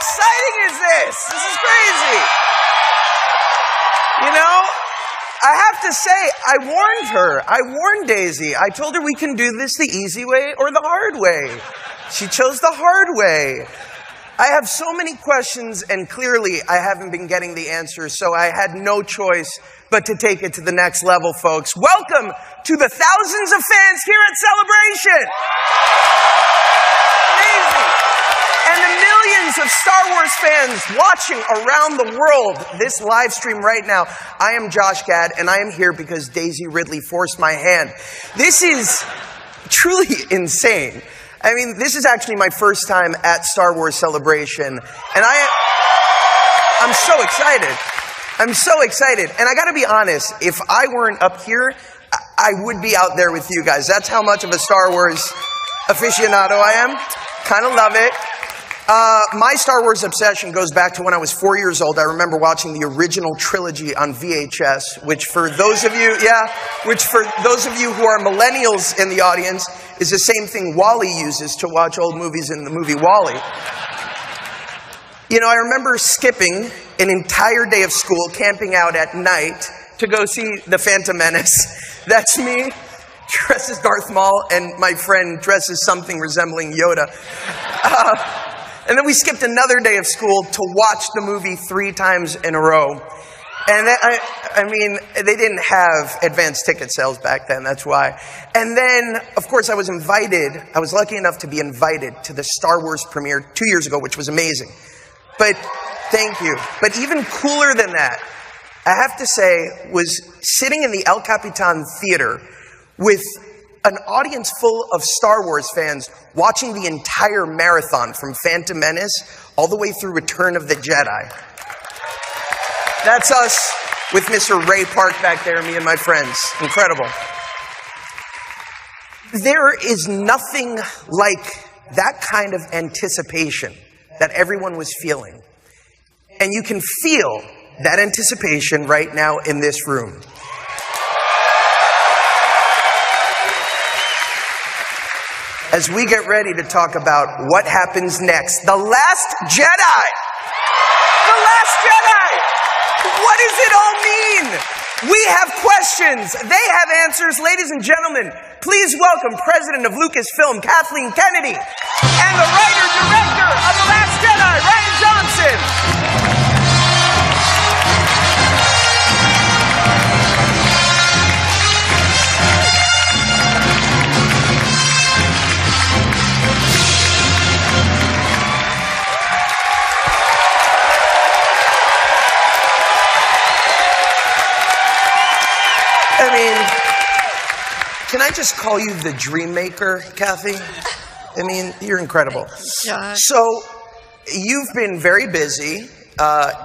exciting is this? This is crazy. You know, I have to say, I warned her. I warned Daisy. I told her we can do this the easy way or the hard way. She chose the hard way. I have so many questions, and clearly I haven't been getting the answers, so I had no choice but to take it to the next level, folks. Welcome to the thousands of fans here at Celebration. Amazing. And the millions of Star Wars fans watching around the world this live stream right now. I am Josh Gad, and I am here because Daisy Ridley forced my hand. This is truly insane. I mean, this is actually my first time at Star Wars Celebration, and I'm so excited. I'm so excited. And I gotta be honest, if I weren't up here, I would be out there with you guys. That's how much of a Star Wars aficionado I am. Kind of love it. My Star Wars obsession goes back to when I was 4 years old. I remember watching the original trilogy on VHS, which for those of you who are millennials in the audience, is the same thing Wally uses to watch old movies in the movie Wall-E. You know, I remember skipping an entire day of school, camping out at night to go see The Phantom Menace. That's me, dressed as Darth Maul, and my friend dressed as something resembling Yoda. And then we skipped another day of school to watch the movie 3 times in a row. And then, I mean, they didn't have advanced ticket sales back then, that's why. And then, of course, I was lucky enough to be invited to the Star Wars premiere 2 years ago, which was amazing. But, thank you. But even cooler than that, I have to say, was sitting in the El Capitan Theater with an audience full of Star Wars fans watching the entire marathon from Phantom Menace all the way through Return of the Jedi. That's us with Mr. Ray Park back there, me and my friends. Incredible. There is nothing like that kind of anticipation that everyone was feeling. And you can feel that anticipation right now in this room. As we get ready to talk about what happens next. The Last Jedi! The Last Jedi! What does it all mean? We have questions. They have answers. Ladies and gentlemen, please welcome President of Lucasfilm, Kathleen Kennedy, and the writer-director of The Last Jedi, Rian Johnson. I mean, can I just call you the Dream Maker, Kathy? I mean, you're incredible. Yeah. So, you've been very busy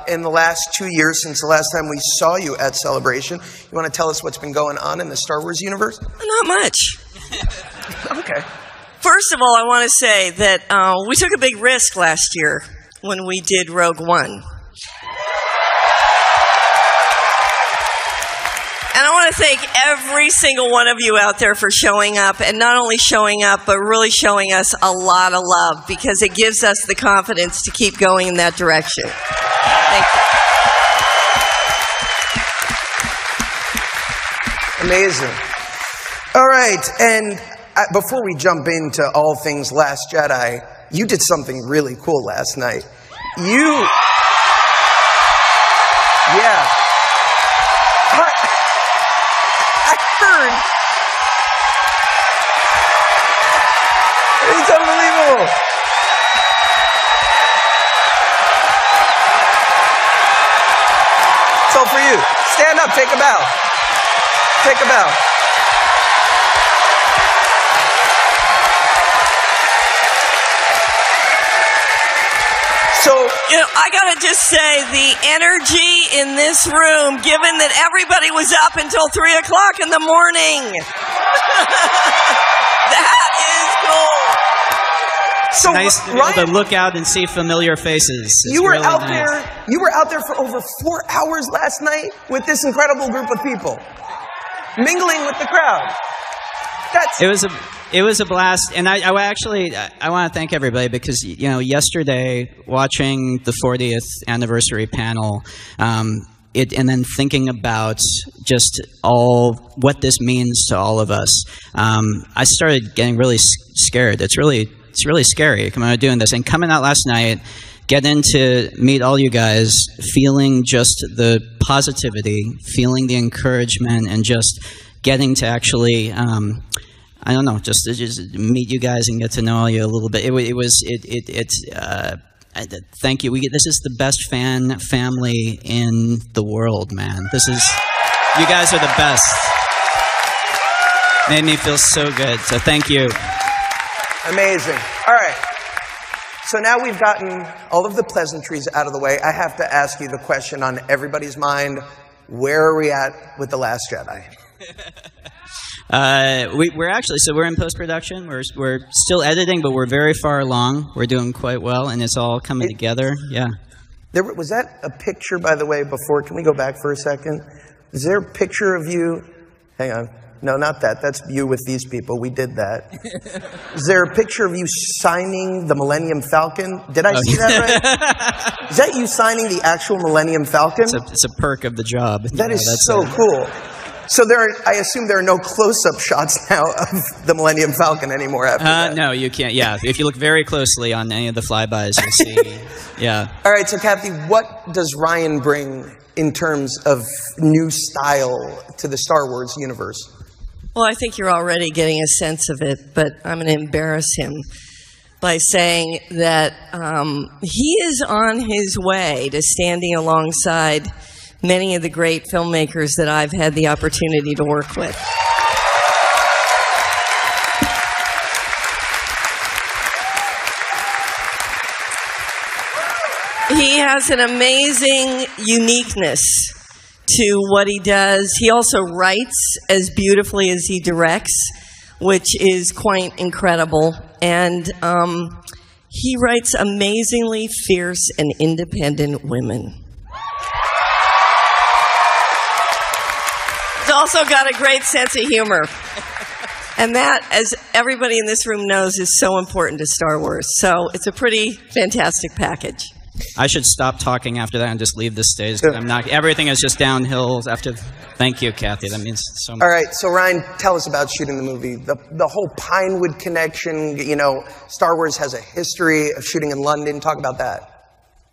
in the last 2 years since the last time we saw you at Celebration. You want to tell us what's been going on in the Star Wars universe? Not much. Okay. First of all, I want to say that we took a big risk last year when we did Rogue One. And I want to thank every single one of you out there for showing up, and not only showing up, but really showing us a lot of love, because it gives us the confidence to keep going in that direction. Thank you. Amazing. All right, and before we jump into all things Last Jedi, you did something really cool last night. Yeah. It's unbelievable. It's all for you. Stand up, take a bow. Take a bow. So, you know, I gotta just say, the energy in this room, given that everybody was up until 3 o'clock in the morning. That is cool. So nice to be able to look out and see familiar faces. You were out there for over 4 hours last night with this incredible group of people, mingling with the crowd. It was a blast, and I want to thank everybody because yesterday watching the 40th anniversary panel, and then thinking about just what this means to all of us, I started getting really scared. It's really scary coming out doing this and coming out last night. Getting to meet all you guys, feeling just the positivity, feeling the encouragement, and just getting to actually, I don't know, just meet you guys and get to know you a little bit. Thank you. This is the best fan family in the world, man. You guys are the best. Made me feel so good. So thank you. Amazing. All right. So now we've gotten all of the pleasantries out of the way. I have to ask you the question on everybody's mind. Where are we at with The Last Jedi? We're in post-production. We're still editing, but we're very far along. We're doing quite well, and it's all coming together. Yeah. Was that a picture, by the way, before? Can we go back for a second? Is there a picture of you? Hang on. No, not that. That's you with these people. We did that. Is there a picture of you signing the Millennium Falcon? Did I see that right? Is that you signing the actual Millennium Falcon? It's a perk of the job. That is so cool. So I assume there are no close-up shots now of the Millennium Falcon anymore after that. No, you can't. Yeah, if you look very closely on any of the flybys, you'll see. Yeah. All right, so Kathy, what does Ryan bring in terms of new style to the Star Wars universe? Well, I think you're already getting a sense of it, but I'm going to embarrass him by saying that he is on his way to standing alongside many of the great filmmakers that I've had the opportunity to work with. He has an amazing uniqueness to what he does. He also writes as beautifully as he directs, which is quite incredible. And he writes amazingly fierce and independent women. He's also got a great sense of humor. And that, as everybody in this room knows, is so important to Star Wars. So it's a pretty fantastic package. I should stop talking after that and just leave the stage. I'm not. Everything is just downhill after. Thank you, Kathy. That means so much. All right, so Ryan, tell us about shooting the movie. The whole Pinewood connection. Star Wars has a history of shooting in London. Talk about that.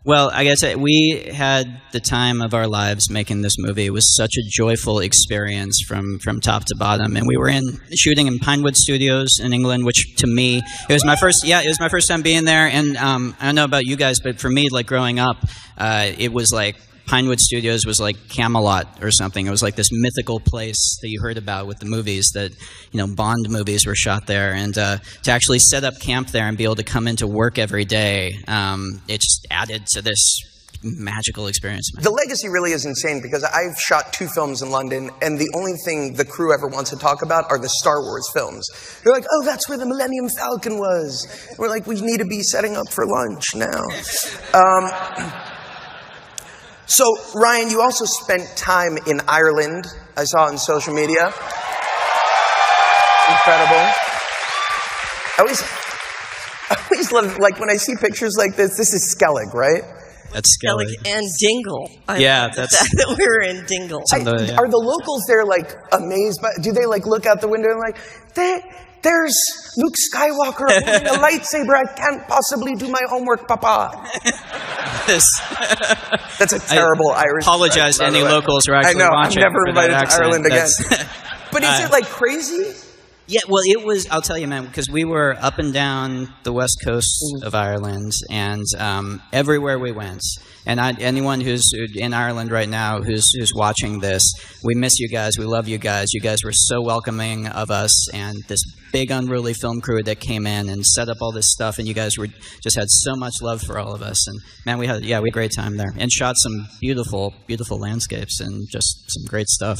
Well, I guess we had the time of our lives making this movie. It was such a joyful experience from top to bottom. And we were shooting in Pinewood Studios in England, which to me, it was my first time being there. And I don't know about you guys, but for me, like growing up, it was like Pinewood Studios was like Camelot or something. It was like this mythical place that you heard about with the movies that, Bond movies were shot there. And to actually set up camp there and be able to come into work every day, it just added to this magical experience. The legacy really is insane because I've shot 2 films in London, and the only thing the crew ever wants to talk about are the Star Wars films. They're like, oh, that's where the Millennium Falcon was. We're like, we need to be setting up for lunch now. So, Ryan, you also spent time in Ireland, I saw on social media. Incredible. I always love, like, when I see pictures like this is Skellig, right? That's Skellig. And Dingle. That's that we were in Dingle. Are the locals there, like, amazed by, do they, like, look out the window and like, there's Luke Skywalker holding a lightsaber. I can't possibly do my homework, Papa. That's a terrible Irish. Apologize to any locals who are actually watching. I'm never invited to Ireland again. But is it like crazy? Yeah, well, it was. I'll tell you, man, because we were up and down the west coast of Ireland, and everywhere we went. And anyone who's in Ireland right now who's watching this, we miss you guys. We love you guys. You guys were so welcoming of us, and this big unruly film crew that came in and set up all this stuff, and you guys just had so much love for all of us. And man, we had a great time there, and shot some beautiful, beautiful landscapes and just some great stuff.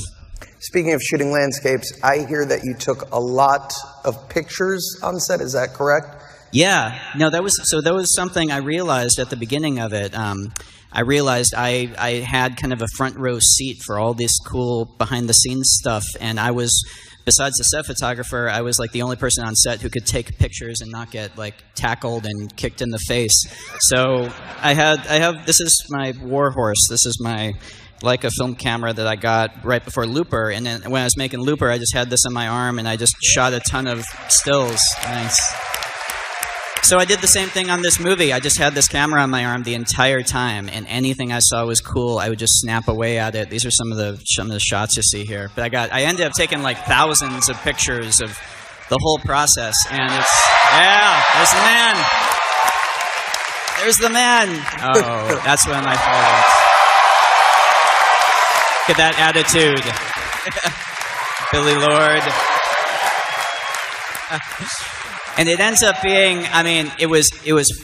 Speaking of shooting landscapes, I hear that you took a lot of pictures on set. Is that correct? Yeah. No, that was something I realized at the beginning of it. I realized I had kind of a front row seat for all this cool behind the scenes stuff, and I was besides the set photographer, I was like the only person on set who could take pictures and not get like tackled and kicked in the face. So this is my war horse. This is my Leica film camera that I got right before Looper. And then when I was making Looper, I just had this on my arm and I just shot a ton of stills. Thanks. So I did the same thing on this movie. I just had this camera on my arm the entire time, and anything I saw was cool, I would just snap away at it. These are some of the shots you see here. But I ended up taking like thousands of pictures of the whole process, and there's the man. There's the man. Oh, that's one of my favorites. Look at that attitude. Billy Lord. And it ends up being, I mean, it was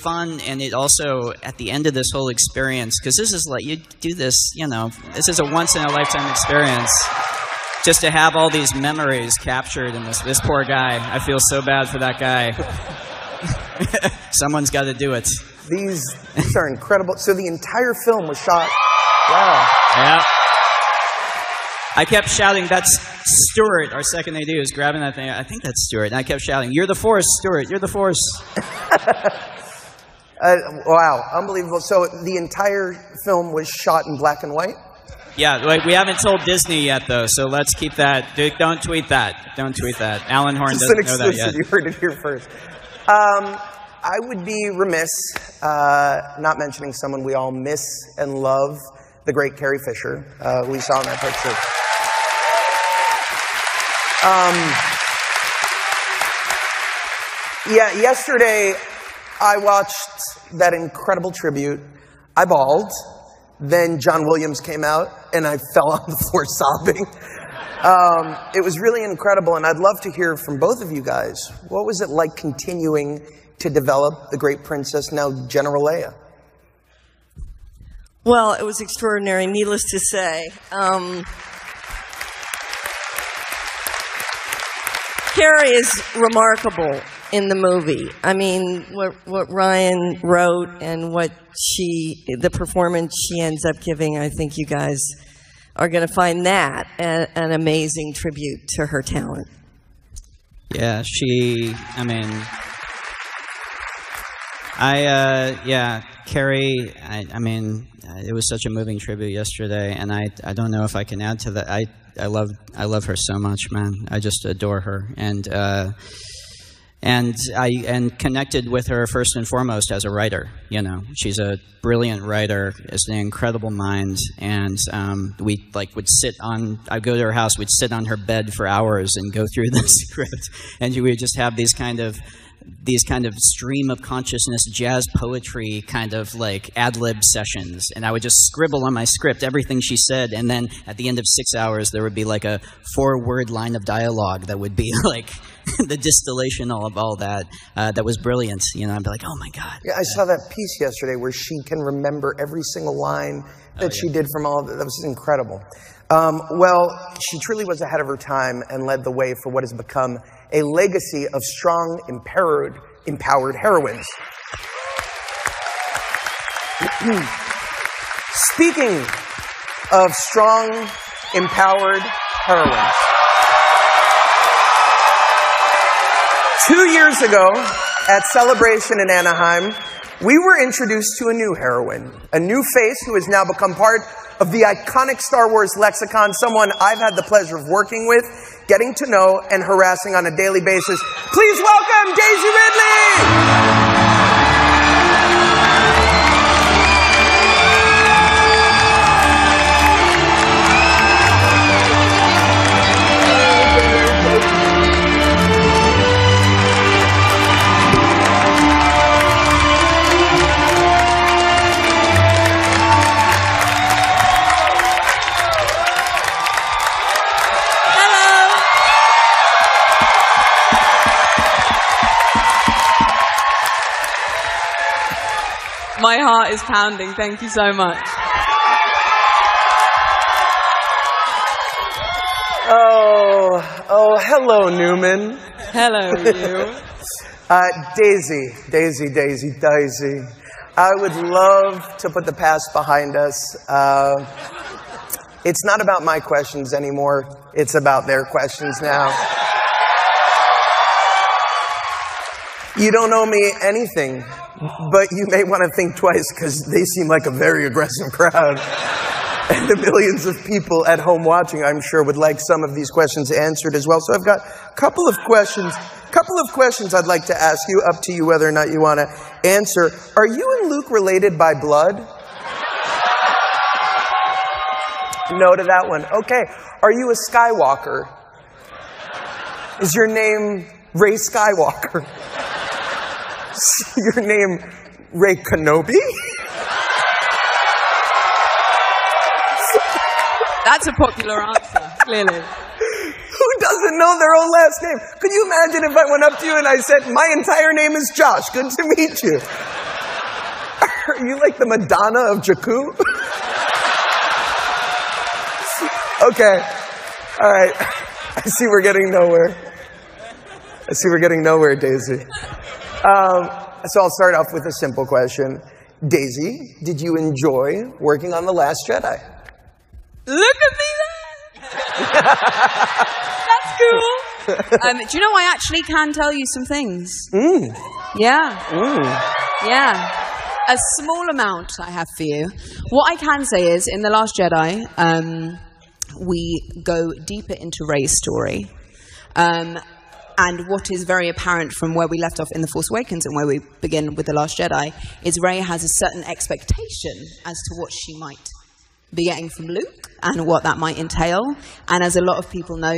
fun, and it also, at the end of this whole experience, because this is like, you do this, you know, this is a once-in-a-lifetime experience, just to have all these memories captured in this poor guy. I feel so bad for that guy. Someone's got to do it. These are incredible. So the entire film was shot. Wow. Yeah. I kept shouting, that's Stuart, our second AD, was grabbing that thing. I think that's Stuart. And I kept shouting, you're the Force, Stuart, you're the Force. Wow, unbelievable. So the entire film was shot in black and white? Yeah, like, we haven't told Disney yet, though, so let's keep that. Don't tweet that. Don't tweet that. Alan Horn doesn't know that yet. You heard it here first. I would be remiss not mentioning someone we all miss and love, the great Carrie Fisher, who we saw in that picture. Yeah, yesterday I watched that incredible tribute. I bawled. Then John Williams came out, and I fell on the floor sobbing. It was really incredible, and I'd love to hear from both of you guys. What was it like continuing to develop the great princess, now General Leia? Well, it was extraordinary, needless to say. Carrie is remarkable in the movie. I mean, what Ryan wrote and the performance she ends up giving, I think you guys are going to find that an amazing tribute to her talent. Yeah, Carrie, I mean, it was such a moving tribute yesterday, and I don't know if I can add to that. I love her so much, man. I just adore her, and I connected with her first and foremost as a writer. You know, she's a brilliant writer, is an incredible mind, and we would sit on. I'd go to her house, we'd sit on her bed for hours and go through the script, and we would just have these kind of stream of consciousness, jazz poetry kind of like ad-lib sessions. And I would just scribble on my script everything she said, and then at the end of 6 hours there would be like a 4-word line of dialogue that would be like the distillation of all that. That was brilliant. You know, I'd be like, oh my God. Yeah, I saw that piece yesterday where she can remember every single line that she did from all of it. That was incredible. Well, she truly was ahead of her time and led the way for what has become a legacy of strong, empowered heroines. Speaking of strong, empowered heroines. 2 years ago, at Celebration in Anaheim, we were introduced to a new heroine, a new face who has now become part of the iconic Star Wars lexicon, someone I've had the pleasure of working with, getting to know, and harassing on a daily basis. Please welcome Daisy Ridley! My heart is pounding. Thank you so much. Oh, hello, Newman. Hello, you. Daisy. I would love to put the past behind us. It's not about my questions anymore. It's about their questions now. You don't owe me anything, but you may want to think twice because they seem like a very aggressive crowd. And the millions of people at home watching, I'm sure, would like some of these questions answered as well. So I've got a couple of questions I'd like to ask you, up to you whether or not you want to answer. Are you and Luke related by blood? No to that one. Okay. Are you a Skywalker? Is your name Rey Skywalker? Your name Rey Kenobi? That's a popular answer, clearly. Who doesn't know their own last name? Could you imagine if I went up to you and I said, my entire name is Josh, good to meet you? Are you like the Madonna of Jakku? Okay. All right. I see we're getting nowhere. Daisy. So I'll start off with a simple question. Daisy, did you enjoy working on The Last Jedi? Look at me there! That's cool. Do you know, I actually can tell you some things. Yeah. Yeah. A small amount I have for you. What I can say is, in The Last Jedi, we go deeper into Rey's story. And what is very apparent from where we left off in The Force Awakens and where we begin with The Last Jedi is Rey has a certain expectation as to what she might be getting from Luke and what that might entail. And as a lot of people know,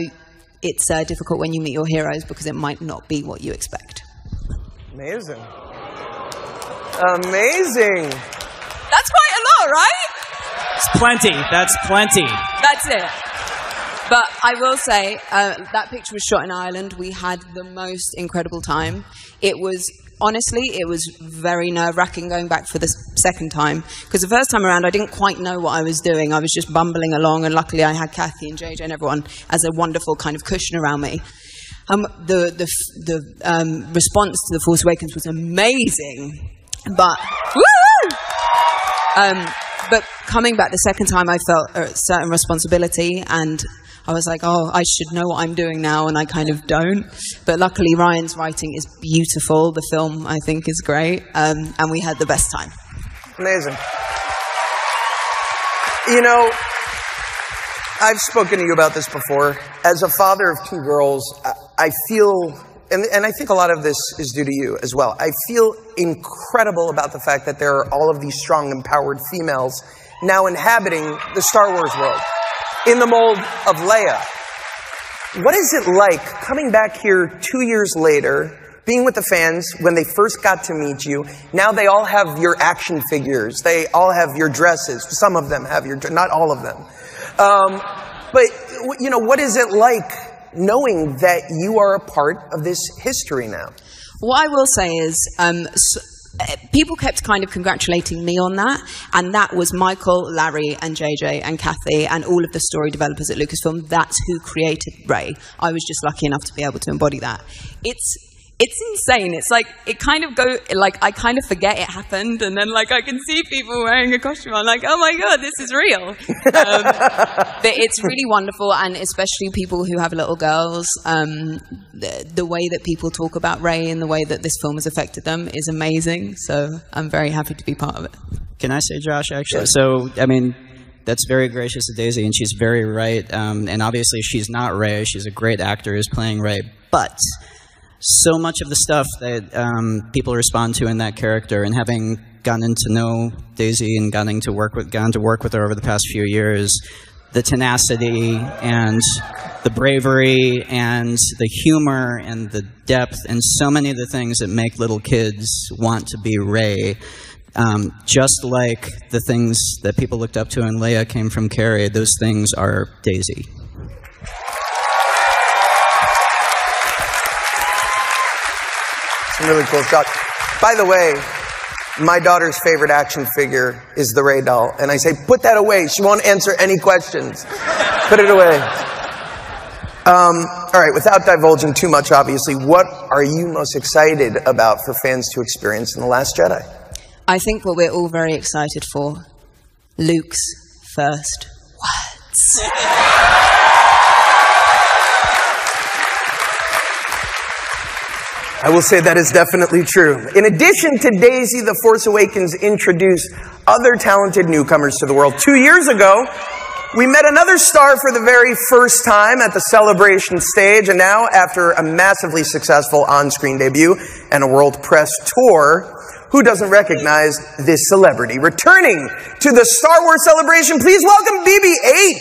it's difficult when you meet your heroes because it might not be what you expect. Amazing. Amazing. That's quite a lot, right? It's plenty. That's plenty. That's it. But I will say, that picture was shot in Ireland. We had the most incredible time. It was, honestly, it was very nerve-wracking going back for the second time. Because the first time around, I didn't quite know what I was doing. I was just bumbling along, and luckily I had Kathy and JJ and everyone as a wonderful kind of cushion around me. The response to The Force Awakens was amazing. But, woo! But coming back the second time, I felt a certain responsibility, and I was like, oh, I should know what I'm doing now, and I kind of don't. But luckily, Ryan's writing is beautiful. The film, I think, is great, and we had the best time. Amazing. You know, I've spoken to you about this before. As a father of two girls, I feel, and I think a lot of this is due to you as well, I feel incredible about the fact that there are all of these strong, empowered females now inhabiting the Star Wars world in the mold of Leia. What is it like coming back here 2 years later, being with the fans when they first got to meet you? Now they all have your action figures. They all have your dresses. Some of them have your, not all of them. But, you know, what is it like knowing that you are a part of this history now? What I will say is, people kept kind of congratulating me on that, and that was Michael, Larry, and JJ, and Kathy, and all of the story developers at Lucasfilm. That's who created Rey. I was just lucky enough to be able to embody that. It's insane. It's like, it kind of I kind of forget it happened, and then like I can see people wearing a costume. I'm like, oh my God, this is real. But it's really wonderful, and especially people who have little girls, the way that people talk about Rey and the way that this film has affected them is amazing. So I'm very happy to be part of it. Can I say, Josh, actually? So, I mean, that's very gracious of Daisy, and she's very right. And obviously she's not Rey. She's a great actor who's playing Rey. But so much of the stuff that people respond to in that character, and having gotten to know Daisy and gotten to work with her over the past few years, the tenacity and the bravery and the humor and the depth and so many of the things that make little kids want to be Rey, just like the things that people looked up to in Leia came from Carrie, those things are Daisy. Really cool shot. By the way, my daughter's favorite action figure is the Rey doll. And I say, put that away. She won't answer any questions. Put it away. All right, without divulging too much, obviously, what are you most excited about for fans to experience in The Last Jedi? I think what we're all very excited for, Luke's first words. I will say that is definitely true. In addition to Daisy, The Force Awakens introduced other talented newcomers to the world. 2 years ago, we met another star for the very first time at the Celebration stage, and now, after a massively successful on-screen debut and a world press tour, who doesn't recognize this celebrity? Returning to the Star Wars Celebration, please welcome BB-8.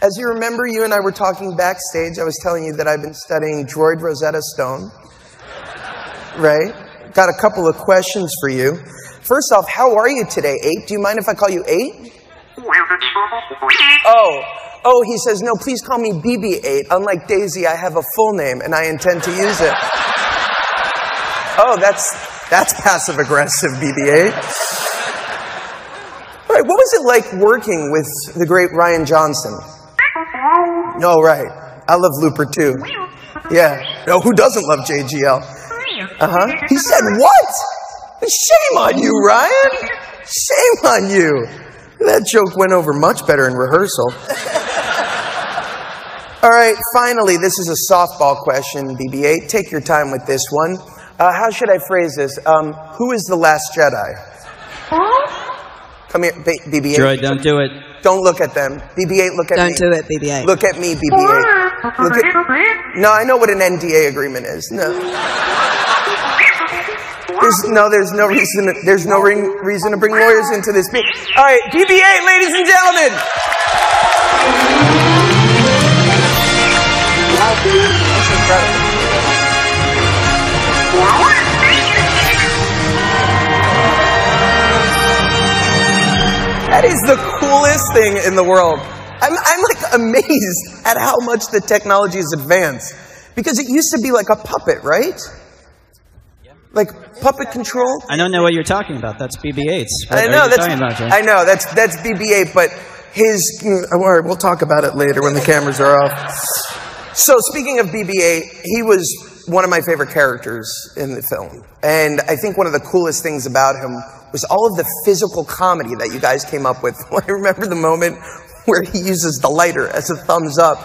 As you remember, you and I were talking backstage. I was telling you that I've been studying Droid Rosetta Stone. Right? Got a couple of questions for you. First off, how are you today, 8? Do you mind if I call you 8? Oh, he says, no, please call me BB-8. Unlike Daisy, I have a full name, and I intend to use it. Oh, that's passive-aggressive, BB-8. All right, what was it like working with the great Rian Johnson? Oh, right. I love Looper, too. Yeah. No, who doesn't love JGL? He said, what? Shame on you, Ryan. Shame on you. That joke went over much better in rehearsal. All right, finally, this is a softball question, BB-8. Take your time with this one. How should I phrase this? Who is the Last Jedi? Come here, BB-8. Droid, don't do it. Don't look at them. BB-8, look at me. Don't do it, BB-8. Look at me, BB-8. Look at... No, I know what an NDA agreement is. No. There's no reason to bring lawyers into this. All right, BB-8, ladies and gentlemen. That's incredible. That is the coolest thing in the world. I'm like amazed at how much the technology has advanced. Because it used to be like a puppet, right? Like puppet control. I don't know what you're talking about. That's BB-8's. I know that's BB-8, but his. All right, we'll talk about it later when the cameras are off. So speaking of BB-8, he was one of my favorite characters in the film, and I think one of the coolest things about him was all of the physical comedy that you guys came up with. I remember the moment where he uses the lighter as a thumbs up.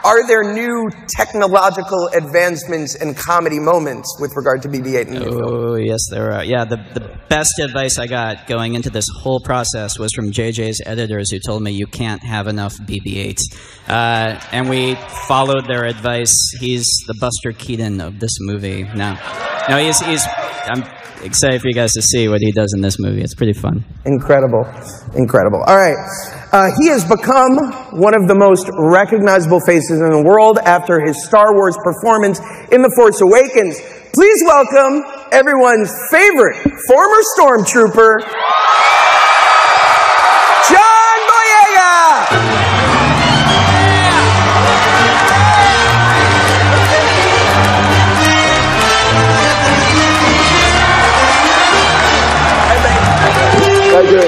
Are there new technological advancements and comedy moments with regard to BB-8 in the film? Oh, yes, there are. Yeah, the best advice I got going into this whole process was from JJ's editors, who told me you can't have enough BB-8s. And we followed their advice. He's the Buster Keaton of this movie. No, I'm excited for you guys to see what he does in this movie. It's pretty fun. Incredible. All right. He has become one of the most recognizable faces in the world after his Star Wars performance in The Force Awakens. Please welcome everyone's favorite former stormtrooper, John Boyega! Thank you.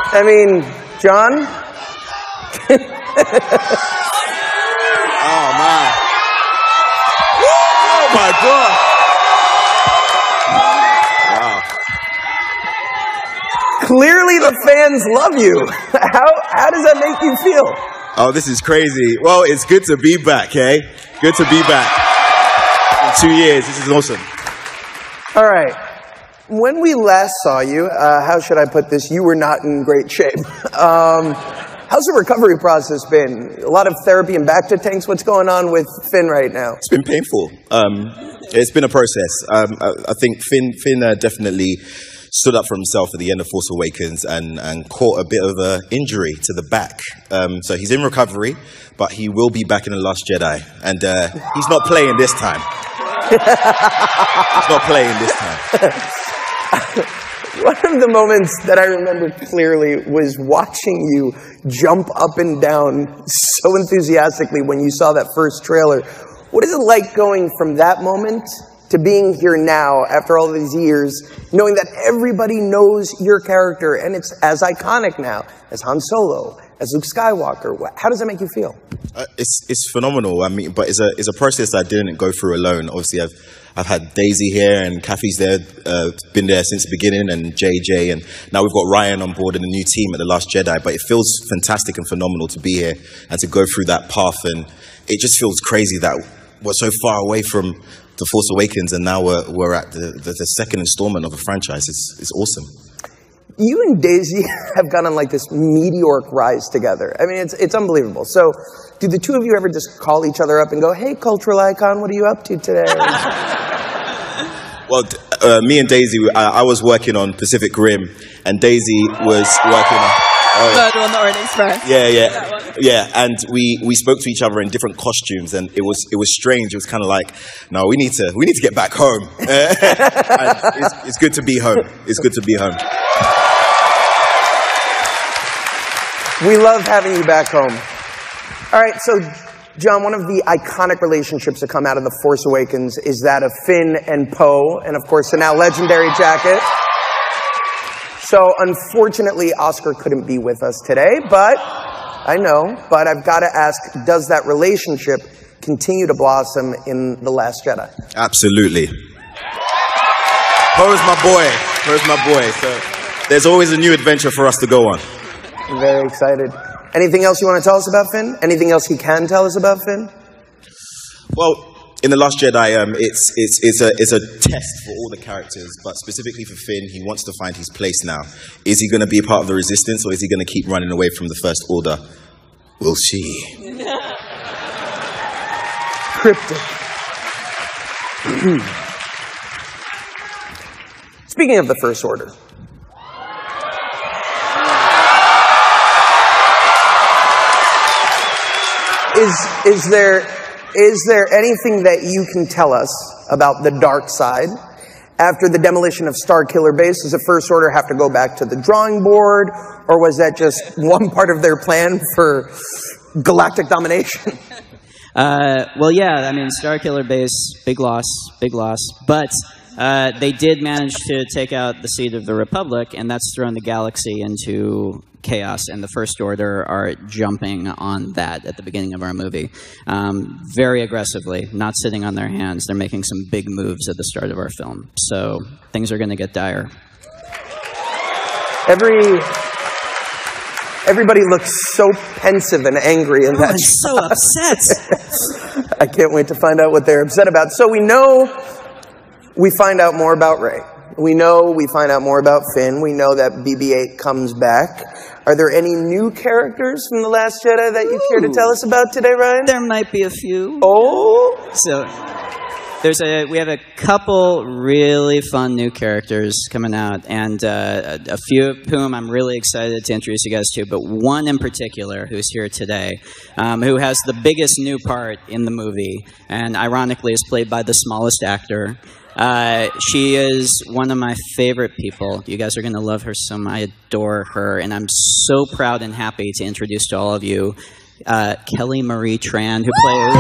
I mean, John? Oh, my. Oh, my God. Wow. Clearly the fans love you. How does that make you feel? Oh, this is crazy. Well, it's good to be back, hey? Good to be back. In 2 years, this is awesome. All right. When we last saw you, how should I put this? You were not in great shape. How How's the recovery process been? A lot of therapy and back to tanks. What's going on with Finn right now? It's been painful. It's been a process. I think Finn definitely stood up for himself at the end of Force Awakens and caught a bit of an injury to the back. So he's in recovery, but he will be back in The Last Jedi. And he's not playing this time. He's not playing this time. One of the moments that I remember clearly was watching you jump up and down so enthusiastically when you saw that first trailer. What is it like going from that moment to being here now after all these years, knowing that everybody knows your character and it's as iconic now as Han Solo, as Luke Skywalker? How does that make you feel? It's phenomenal. I mean, but it's a process that I didn't go through alone. Obviously, I've had Daisy here and Kathy's there, been there since the beginning, and JJ, and now we've got Ryan on board and a new team at The Last Jedi. But it feels fantastic and phenomenal to be here and to go through that path. And it just feels crazy that we're so far away from The Force Awakens, and now we're at the second installment of a franchise. It's awesome. You and Daisy have gone on like this meteoric rise together. I mean, it's unbelievable. So, do the two of you ever just call each other up and go, "Hey, cultural icon, what are you up to today?" Well, me and Daisy, I was working on Pacific Rim, and Daisy was working on Murder on the Orient Express. Yeah. And we spoke to each other in different costumes, and it was strange. It was kind of like, no, we need to get back home. It's good to be home. It's good to be home. We love having you back home. All right, so John, one of the iconic relationships that come out of The Force Awakens is that of Finn and Poe, and of course the now legendary jacket. So unfortunately, Oscar couldn't be with us today, but I've got to ask, does that relationship continue to blossom in The Last Jedi? Absolutely. Poe's my boy. Poe's my boy. So there's always a new adventure for us to go on. I'm very excited. Anything else you want to tell us about Finn? Anything else he can tell us about Finn? Well, in The Last Jedi, it's a test for all the characters, but specifically for Finn, he wants to find his place now. Is he going to be a part of the Resistance, or is he going to keep running away from the First Order? We'll see. Cryptic. Speaking of the First Order. Is there anything that you can tell us about the dark side? After the demolition of Starkiller Base, does the First Order have to go back to the drawing board? Or was that just one part of their plan for galactic domination? Well, yeah, I mean, Starkiller Base, big loss. But they did manage to take out the seat of the Republic, and that's thrown the galaxy into chaos, and the First Order are jumping on that at the beginning of our movie. Very aggressively, not sitting on their hands. They're making some big moves at the start of our film. So things are going to get dire. Everybody looks so pensive and angry in that I'm so upset. I can't wait to find out what they're upset about. So we know we find out more about Rey. We find out more about Finn. We know that BB-8 comes back. Are there any new characters from The Last Jedi that you care to tell us about today, Ryan? There might be a few. Oh! So we have a couple really fun new characters coming out, and a few of whom I'm really excited to introduce you guys to, but one in particular who's here today, who has the biggest new part in the movie, and ironically is played by the smallest actor. She is one of my favorite people. You guys are going to love her so much. I adore her, and I'm so proud and happy to introduce to all of you Kelly Marie Tran, who plays...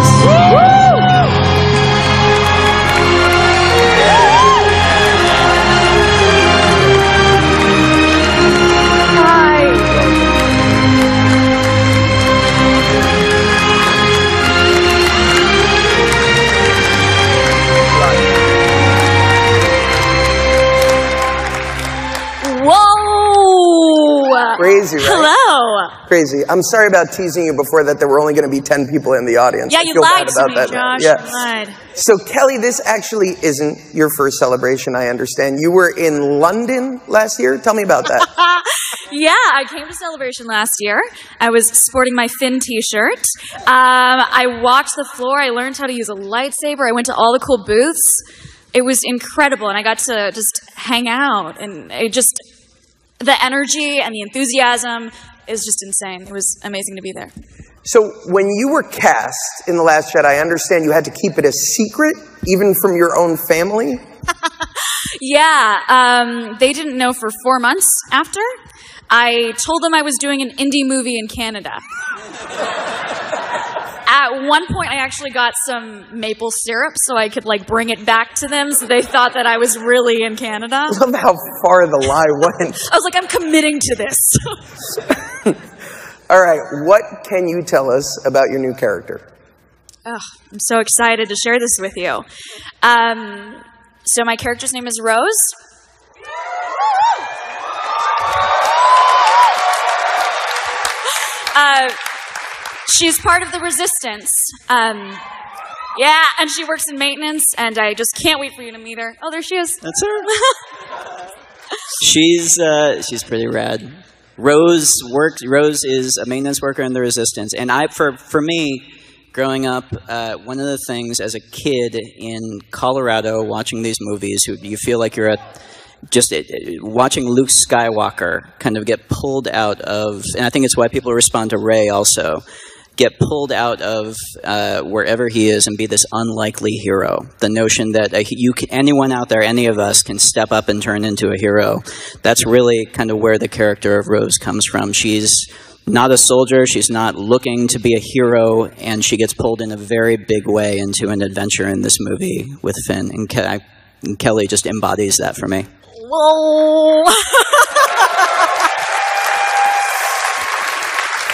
Crazy, right? Hello. Crazy. I'm sorry about teasing you before that there were only going to be 10 people in the audience. Yeah, I you feel lied bad to about me, that. Josh. Yeah. You lied. So, Kelly, this actually isn't your first celebration, I understand. You were in London last year? Tell me about that. Yeah, I came to Celebration last year. I was sporting my Finn t-shirt. I walked the floor. I learned how to use a lightsaber. I went to all the cool booths. It was incredible, and I got to just hang out. And the energy and the enthusiasm is just insane. It was amazing to be there. So when you were cast in The Last Jedi, I understand you had to keep it a secret, even from your own family? Yeah, they didn't know for 4 months after. I told them I was doing an indie movie in Canada. At one point, I actually got some maple syrup so I could, like, bring it back to them, so they thought that I was really in Canada. I love how far the lie went. I was like, I'm committing to this. All right, what can you tell us about your new character? Oh, I'm so excited to share this with you. So my character's name is Rose. She's part of the Resistance. Yeah, and she works in maintenance, and I just can't wait for you to meet her. Oh, there she is. That's her. She's pretty rad. Rose is a maintenance worker in the Resistance, and for me, growing up, one of the things as a kid in Colorado, watching these movies, you feel like you're watching Luke Skywalker kind of get pulled out of, and I think it's why people respond to Rey also, get pulled out of wherever he is and be this unlikely hero. The notion that anyone out there, any of us, can step up and turn into a hero. That's really kind of where the character of Rose comes from. She's not a soldier, she's not looking to be a hero, and she gets pulled in a very big way into an adventure in this movie with Finn. And Kelly just embodies that for me. Whoa.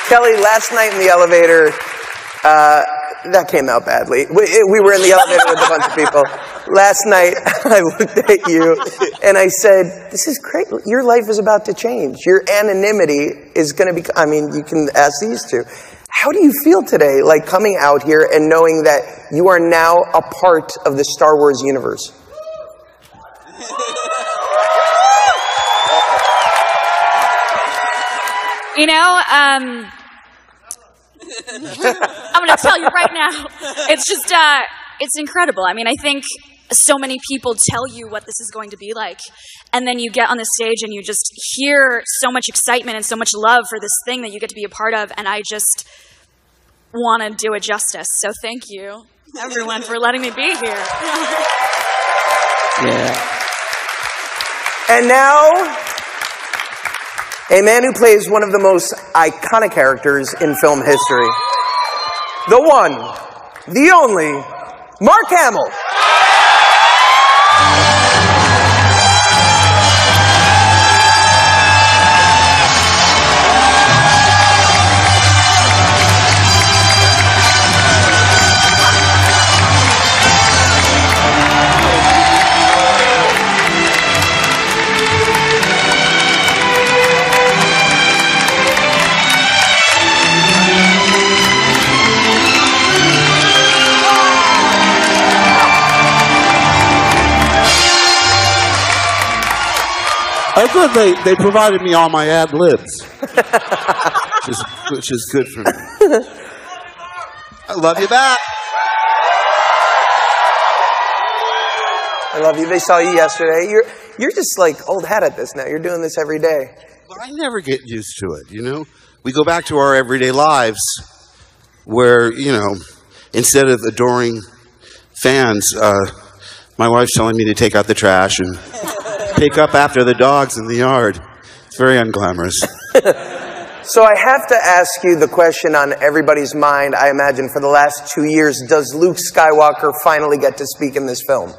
Kelly, last night in the elevator, that came out badly. We were in the elevator with a bunch of people. Last night, I looked at you and I said, this is great. Your life is about to change. Your anonymity is going to be, I mean, you can ask these two. How do you feel today, like coming out here and knowing that you are now a part of the Star Wars universe? You know, I'm going to tell you right now, it's just, it's incredible. I mean, I think so many people tell you what this is going to be like, and then you get on the stage and you just hear so much excitement and so much love for this thing that you get to be a part of, and I just want to do it justice. So thank you, everyone, for letting me be here. Yeah. And now, a man who plays one of the most iconic characters in film history. The one, the only, Mark Hamill. I thought they provided me all my ad libs, which is good for me. I love you back. I love you. They saw you yesterday. You're just like old hat at this now. You're doing this every day. Well, I never get used to it, you know? We go back to our everyday lives where, you know, instead of adoring fans, my wife's telling me to take out the trash and pick up after the dogs in the yard. It's very unglamorous. So I have to ask you the question on everybody's mind, I imagine, for the last 2 years. Does Luke Skywalker finally get to speak in this film?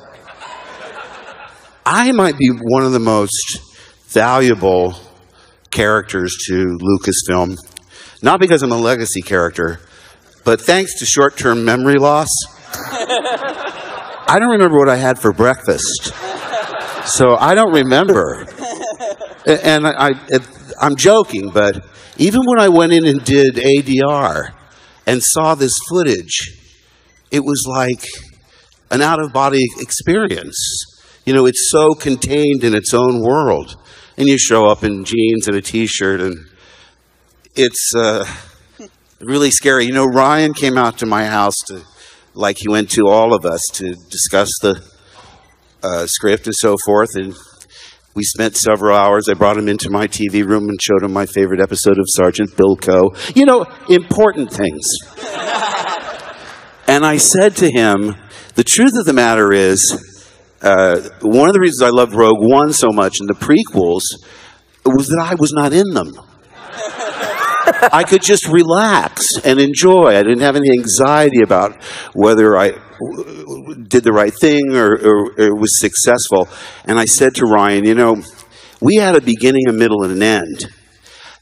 I might be one of the most valuable characters to Lucasfilm, not because I'm a legacy character, but thanks to short-term memory loss. I don't remember what I had for breakfast, so I don't remember. And I'm joking, but even when I went in and did ADR and saw this footage, it was like an out-of-body experience. You know, it's so contained in its own world. and you show up in jeans and a T-shirt, and it's really scary. You know, Ryan came out to my house like he went to all of us, to discuss the script and so forth, and we spent several hours. I brought him into my TV room and showed him my favorite episode of Sergeant Bilko. You know, important things. And I said to him, the truth of the matter is, one of the reasons I loved Rogue One so much and the prequels was that I was not in them. I could just relax and enjoy. I didn't have any anxiety about whether I did the right thing or was successful. And I said to Ryan, you know, we had a beginning, a middle, and an end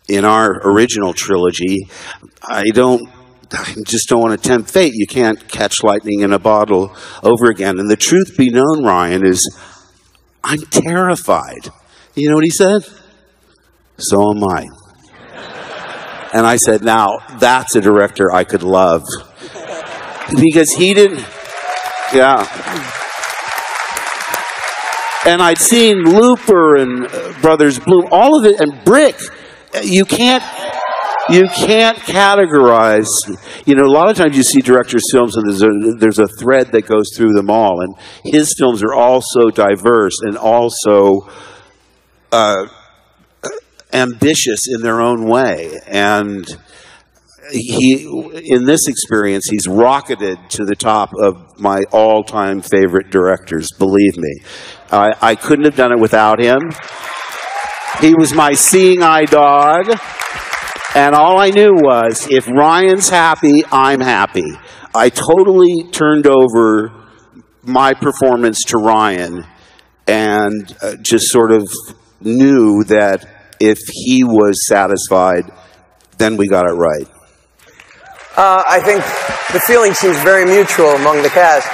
in our original trilogy. I just don't want to tempt fate. You can't catch lightning in a bottle over again. And the truth be known, Ryan, is I'm terrified. You know what he said? So am I. And I said, now, that's a director I could love. Because he didn't, yeah. And I'd seen Looper and Brothers Bloom, all of it, and Brick. You can't categorize. You know, a lot of times you see directors' films and there's a thread that goes through them all. And his films are all so diverse and also ambitious in their own way. And in this experience, he's rocketed to the top of my all-time favorite directors, believe me. I couldn't have done it without him. He was my seeing eye dog. And all I knew was, if Ryan's happy, I'm happy. I totally turned over my performance to Ryan and just sort of knew that if he was satisfied, then we got it right. I think the feeling seems very mutual among the cast.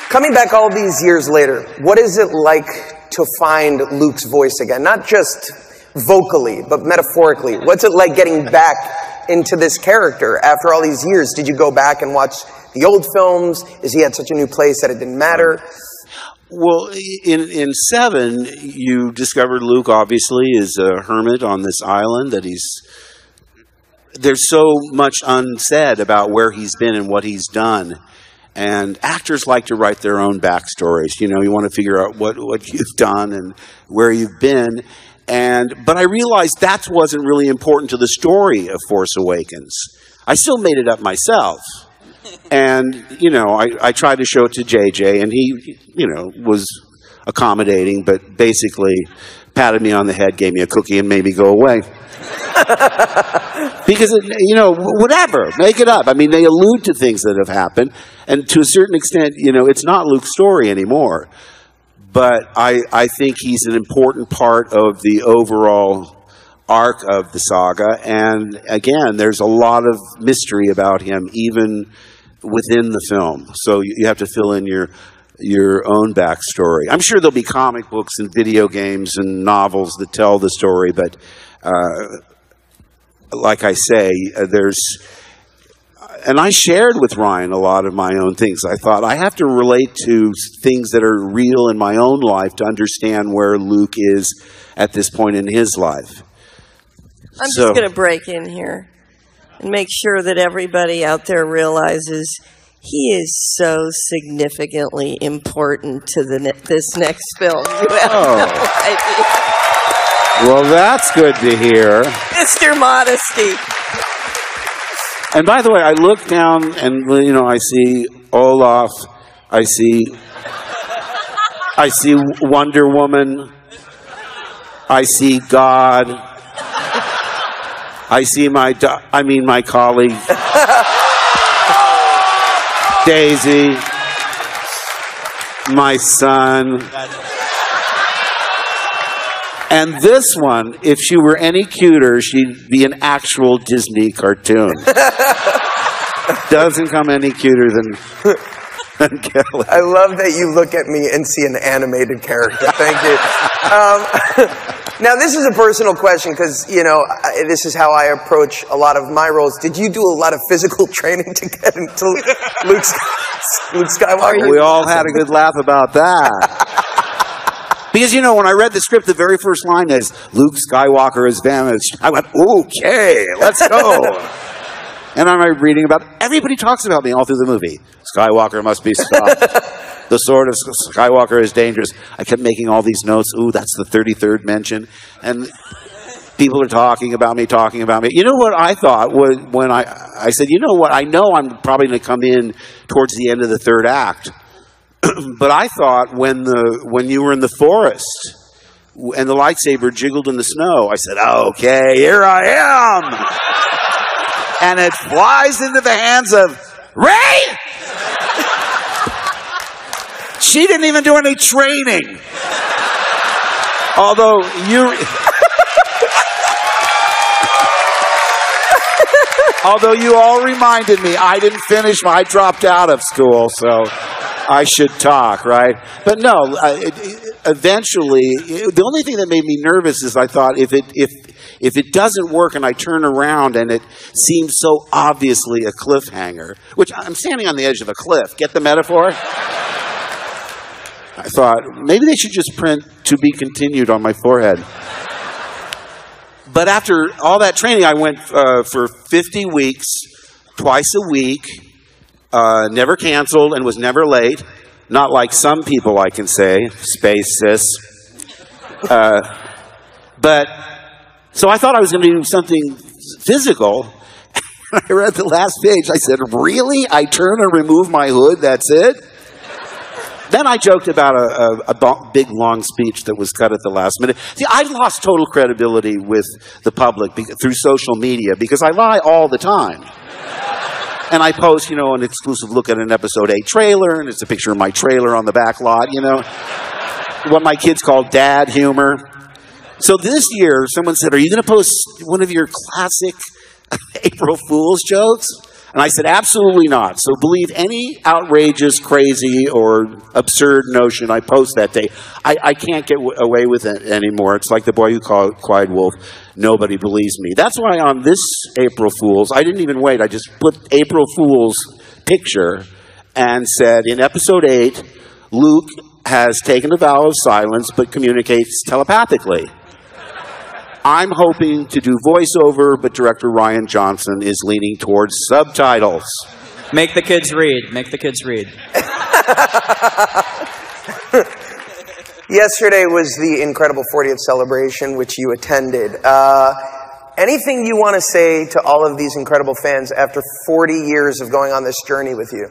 Coming back all these years later, what is it like to find Luke's voice again? Not just vocally, but metaphorically. What's it like getting back into this character after all these years? Did you go back and watch the old films? Is he at such a new place that it didn't matter? Well, in 7, you discovered Luke obviously is a hermit on this island, that there's so much unsaid about where he's been and what he's done. And actors like to write their own backstories. You know, you want to figure out what you've done and where you've been. But I realized that wasn't really important to the story of Force Awakens. I still made it up myself. And, you know, I tried to show it to JJ, and he, you know, was accommodating, but basically patted me on the head, gave me a cookie, and made me go away. Because, you know, whatever, make it up. I mean, they allude to things that have happened, and to a certain extent, you know, it's not Luke's story anymore. But I think he's an important part of the overall arc of the saga. And again, there's a lot of mystery about him, even within the film. So you have to fill in your own backstory. I'm sure there'll be comic books and video games and novels that tell the story, but like I say, and I shared with Ryan a lot of my own things. I thought I have to relate to things that are real in my own life to understand where Luke is at this point in his life. I'm just going to break in here and make sure that everybody out there realizes he is so significantly important to this next film. You have no idea. Well, that's good to hear. Mr. Modesty. And by the way, I look down and, you know, I see Olaf, I see Wonder Woman, I see God, I see my colleague, Daisy, my son. And this one, if she were any cuter, she'd be an actual Disney cartoon. Doesn't come any cuter than Kelly. I love that you look at me and see an animated character. Thank you. Now, this is a personal question because, you know, this is how I approach a lot of my roles. Did you do a lot of physical training to get into Luke Skywalker? We all had a good laugh about that. Because, you know, when I read the script, the very first line is, Luke Skywalker has vanished. I went, okay, let's go. And I'm reading about, everybody talks about me all through the movie. Skywalker must be stopped. The sword of Skywalker is dangerous. I kept making all these notes. Ooh, that's the 33rd mention. And people are talking about me. You know what I thought when I said, you know what, I know I'm probably going to come in towards the end of the third act. But I thought when you were in the forest and the lightsaber jiggled in the snow, I said, okay, here I am. And it flies into the hands of Rey. She didn't even do any training. Although you all reminded me, I didn't finish, I dropped out of school, so I should talk, right? But no, eventually, the only thing that made me nervous is I thought if it doesn't work and I turn around and it seems so obviously a cliffhanger, which I'm standing on the edge of a cliff, get the metaphor? I thought, maybe they should just print "to be continued" on my forehead. But after all that training, I went for 50 weeks, twice a week, never canceled and was never late. Not like some people, I can say, space sis. But, so I thought I was going to do something physical. I read the last page. I said, really? I turn and remove my hood, that's it? Then I joked about a big, long speech that was cut at the last minute. See, I lost total credibility with the public through social media because I lie all the time. And I post, you know, an exclusive look at an episode 8 trailer, and it's a picture of my trailer on the back lot, you know. What my kids call dad humor. So this year, someone said, are you going to post one of your classic April Fool's jokes? And I said, absolutely not. So believe any outrageous, crazy, or absurd notion I post that day. I can't get away with it anymore. It's like the boy who cried wolf. Nobody believes me. That's why on this April Fool's, I didn't even wait. I just put April Fool's picture and said, in episode 8, Luke has taken a vow of silence but communicates telepathically. I'm hoping to do voiceover, but director Rian Johnson is leaning towards subtitles. Make the kids read. Make the kids read. Yesterday was the incredible 40th celebration, which you attended. Anything you want to say to all of these incredible fans after 40 years of going on this journey with you?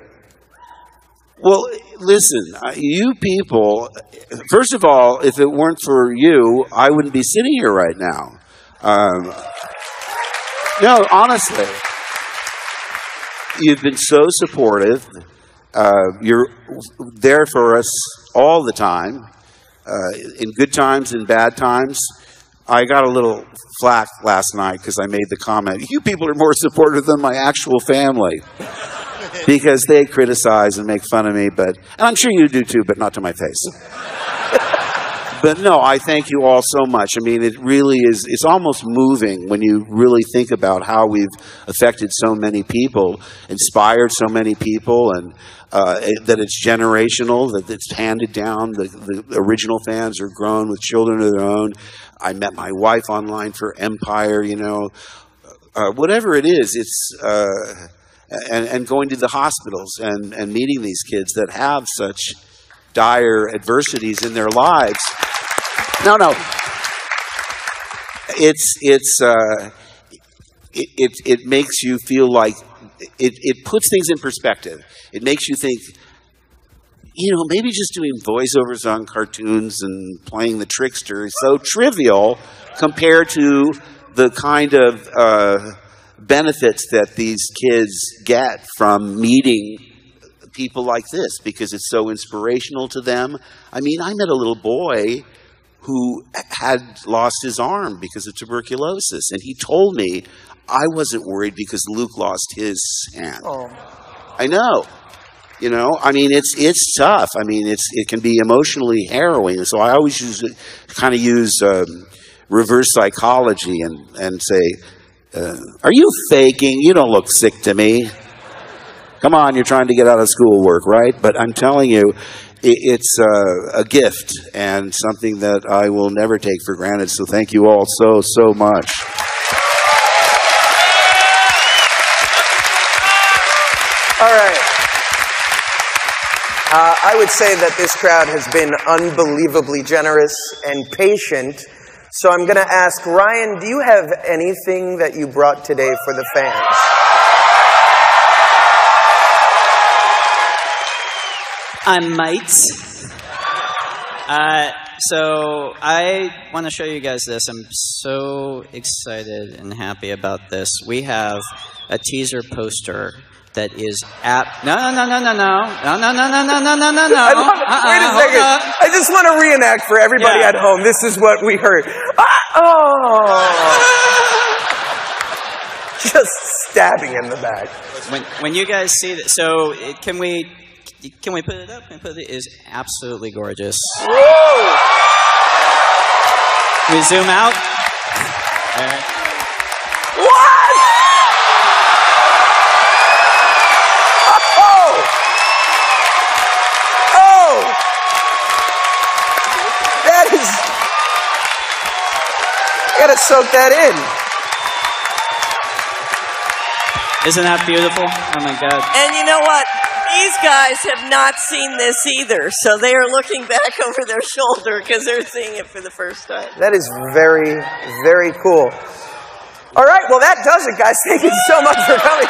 Well, listen, you people, first of all, if it weren't for you, I wouldn't be sitting here right now. No, honestly, you've been so supportive. You're there for us all the time, in good times and bad times. I got a little flack last night because I made the comment, you people are more supportive than my actual family. Because they criticize and make fun of me, and I'm sure you do too, but not to my face. But no, I thank you all so much. I mean, it really is, it's almost moving when you really think about how we've affected so many people, inspired so many people, and that it's generational, that it's handed down. The original fans are grown with children of their own. I met my wife online for Empire, you know. Whatever it is, it's... And going to the hospitals and meeting these kids that have such dire adversities in their lives. No. It makes you feel like it puts things in perspective. It makes you think, you know, maybe just doing voiceovers on cartoons and playing the trickster is so trivial compared to the kind of benefits that these kids get from meeting people like this, because it's so inspirational to them. I mean, I met a little boy who had lost his arm because of tuberculosis, and he told me, I wasn't worried because Luke lost his hand. Oh. I know. You know, I mean, it's tough. I mean, it can be emotionally harrowing. So I always use reverse psychology and say, are you faking? You don't look sick to me. Come on, you're trying to get out of schoolwork, right? But I'm telling you, it's a gift and something that I will never take for granted. So thank you all so much. All right. I would say that this crowd has been unbelievably generous and patient. So I'm going to ask, Ryan, do you have anything that you brought today for the fans? I might. So I want to show you guys this. I'm so excited and happy about this. We have a teaser poster that is No. Wait a second. I just want to reenact for everybody at home. This is what we heard. Just stabbing in the back. When you guys see that, so can we put it up? It is absolutely gorgeous. Whoa! We zoom out. All right. What? Oh! That is... I gotta soak that in. Isn't that beautiful? Oh my God. And you know what? These guys have not seen this either, so they are looking back over their shoulder because they're seeing it for the first time. That is very, very cool. All right, well, that does it, guys. Thank you so much for coming.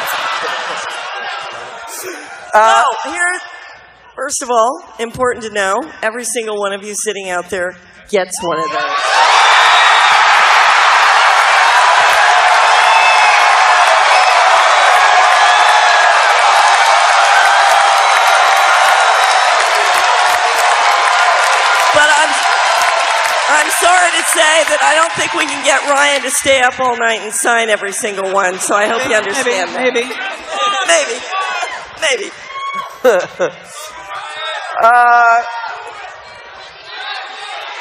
First of all, important to know, every single one of you sitting out there gets one of those. I'm sorry to say that I don't think we can get Ryan to stay up all night and sign every single one, so I hope you understand that. Maybe.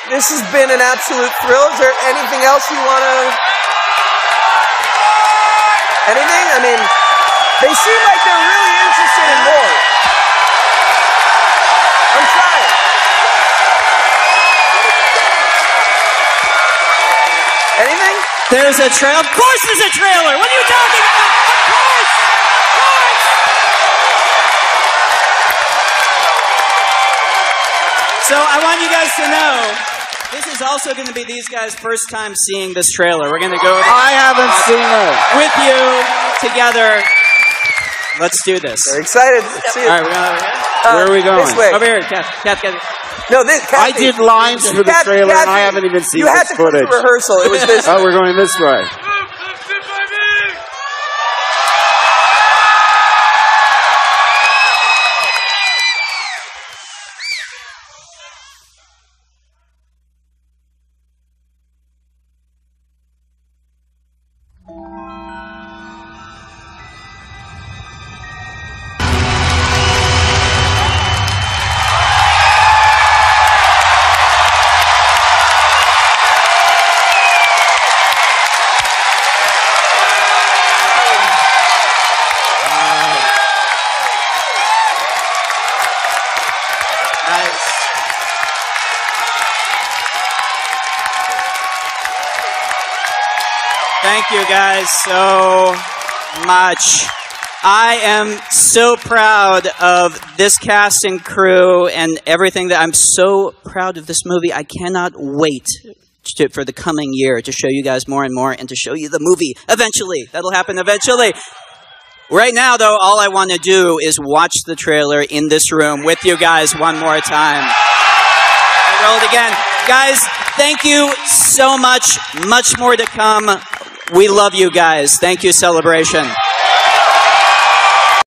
This has been an absolute thrill. Is there anything else you want to... Anything? I mean, they seem like they're really interested in more. I'm trying. Anything? There's a trailer. Of course there's a trailer. What are you talking about? Of course. So I want you guys to know, this is also going to be these guys' first time seeing this trailer. We're going to go I haven't seen it. with you together. Let's do this. Very excited. Let's see it. All right, we're going where are we going? This way. over here. Kath. No, this. I did lines for the trailer, and I haven't even seen you had this to come footage. to rehearsal. It was this. Oh, we're going this way. Thank you guys so much. I am so proud of this cast and crew and everything that I'm so proud of this movie. I cannot wait for the coming year to show you guys more and more and to show you the movie eventually. That'll happen eventually. Right now, though, all I want to do is watch the trailer in this room with you guys one more time. I roll it again. Guys, thank you so much. Much more to come. We love you guys. Thank you, Celebration.